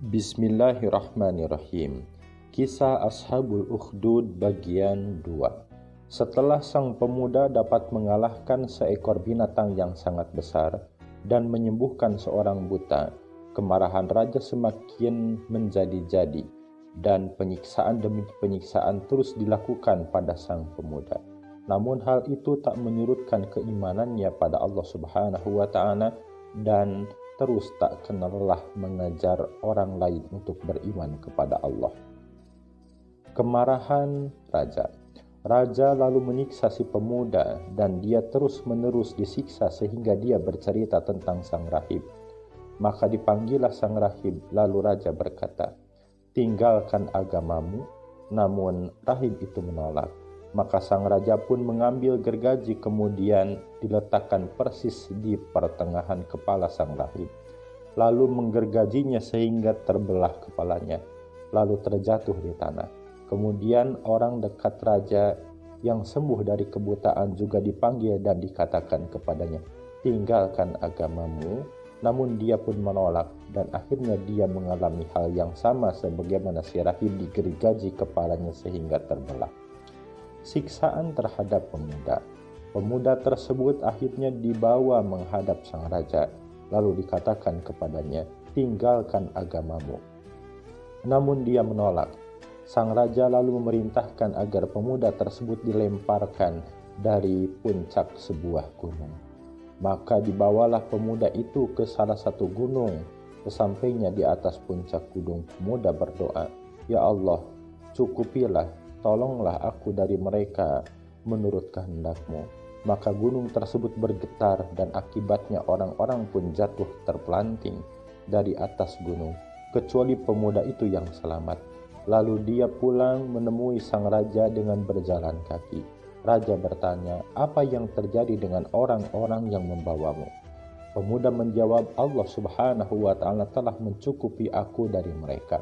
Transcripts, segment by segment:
Bismillahirrahmanirrahim. Kisah Ashabul Ukhdud bagian 2. Setelah sang pemuda dapat mengalahkan seekor binatang yang sangat besar dan menyembuhkan seorang buta, kemarahan raja semakin menjadi-jadi dan penyiksaan demi penyiksaan terus dilakukan pada sang pemuda. Namun hal itu tak menyurutkan keimanannya pada Allah Subhanahu wa Ta'ala dan terus tak kenal lelah mengajar orang lain untuk beriman kepada Allah. Kemarahan Raja lalu menyiksa si pemuda dan dia terus-menerus disiksa sehingga dia bercerita tentang sang rahib. Maka dipanggillah sang rahib, lalu raja berkata, "Tinggalkan agamamu." Namun rahib itu menolak. Maka sang raja pun mengambil gergaji kemudian diletakkan persis di pertengahan kepala sang rahib, lalu menggergajinya sehingga terbelah kepalanya, lalu terjatuh di tanah. Kemudian orang dekat raja yang sembuh dari kebutaan juga dipanggil dan dikatakan kepadanya, "Tinggalkan agamamu." Namun dia pun menolak dan akhirnya dia mengalami hal yang sama sebagaimana si rahib digergaji kepalanya sehingga terbelah. Siksaan terhadap pemuda tersebut akhirnya dibawa menghadap sang raja, lalu dikatakan kepadanya, "Tinggalkan agamamu." Namun dia menolak. Sang raja lalu memerintahkan agar pemuda tersebut dilemparkan dari puncak sebuah gunung. Maka dibawalah pemuda itu ke salah satu gunung. Sesampainya di atas puncak gunung, pemuda berdoa, "Ya Allah, cukupilah, tolonglah aku dari mereka menurut kehendak-Mu." Maka gunung tersebut bergetar dan akibatnya orang-orang pun jatuh terpelanting dari atas gunung, kecuali pemuda itu yang selamat. Lalu dia pulang menemui sang raja dengan berjalan kaki. Raja bertanya, "Apa yang terjadi dengan orang-orang yang membawamu?" Pemuda menjawab, "Allah Subhanahu wa Ta'ala telah mencukupi aku dari mereka."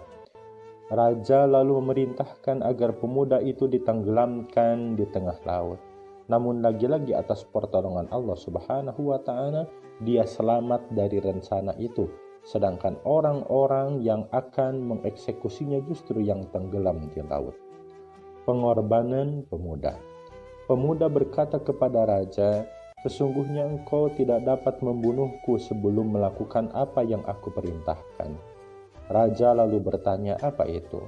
Raja lalu memerintahkan agar pemuda itu ditenggelamkan di tengah laut. Namun lagi-lagi atas pertolongan Allah Subhanahu wa Ta'ala, dia selamat dari rencana itu, sedangkan orang-orang yang akan mengeksekusinya justru yang tenggelam di laut. Pengorbanan pemuda. Pemuda berkata kepada raja, "Sesungguhnya engkau tidak dapat membunuhku sebelum melakukan apa yang aku perintahkan." Raja lalu bertanya, "Apa itu?"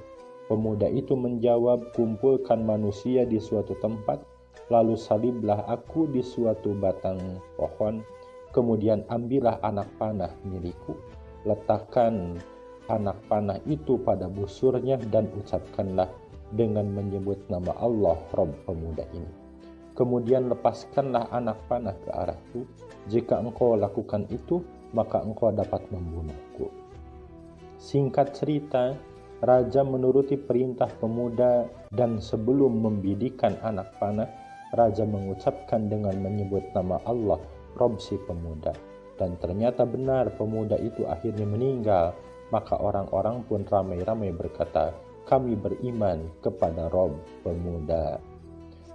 Pemuda itu menjawab, "Kumpulkan manusia di suatu tempat, lalu saliblah aku di suatu batang pohon, kemudian ambillah anak panah milikku, letakkan anak panah itu pada busurnya dan ucapkanlah dengan menyebut nama Allah Rabb pemuda ini. Kemudian lepaskanlah anak panah ke arahku. Jika engkau lakukan itu, maka engkau dapat membunuhku." Singkat cerita, raja menuruti perintah pemuda dan sebelum membidikan anak panah, raja mengucapkan dengan menyebut nama Allah, Rabb si pemuda. Dan ternyata benar pemuda itu akhirnya meninggal. Maka orang-orang pun ramai-ramai berkata, "Kami beriman kepada Rabb pemuda."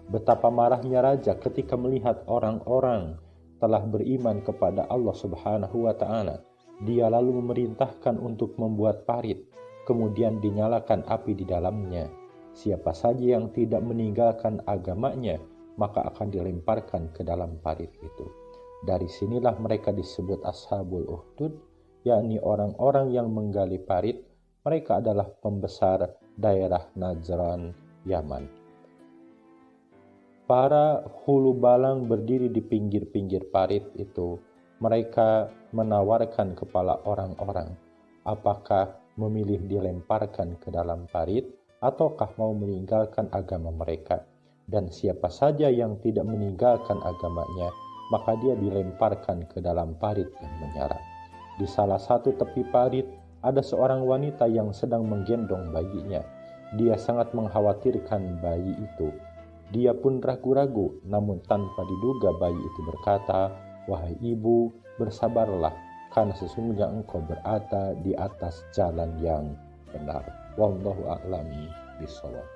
Betapa marahnya raja ketika melihat orang-orang telah beriman kepada Allah Subhanahu wa Ta'ala. Dia lalu memerintahkan untuk membuat parit, kemudian dinyalakan api di dalamnya. Siapa saja yang tidak meninggalkan agamanya, maka akan dilemparkan ke dalam parit itu. Dari sinilah mereka disebut Ashabul Ukhdud, yakni orang-orang yang menggali parit. Mereka adalah pembesar daerah Najran, Yaman. Para hulu balang berdiri di pinggir-pinggir parit itu. Mereka menawarkan kepala orang-orang, apakah memilih dilemparkan ke dalam parit ataukah mau meninggalkan agama mereka. Dan siapa saja yang tidak meninggalkan agamanya, maka dia dilemparkan ke dalam parit yang menyala. Di salah satu tepi parit ada seorang wanita yang sedang menggendong bayinya. Dia sangat mengkhawatirkan bayi itu. Dia pun ragu-ragu, namun tanpa diduga bayi itu berkata, "Wahai ibu, bersabarlah, karena sesungguhnya engkau berada di atas jalan yang benar." Wallahu a'lam bishawab.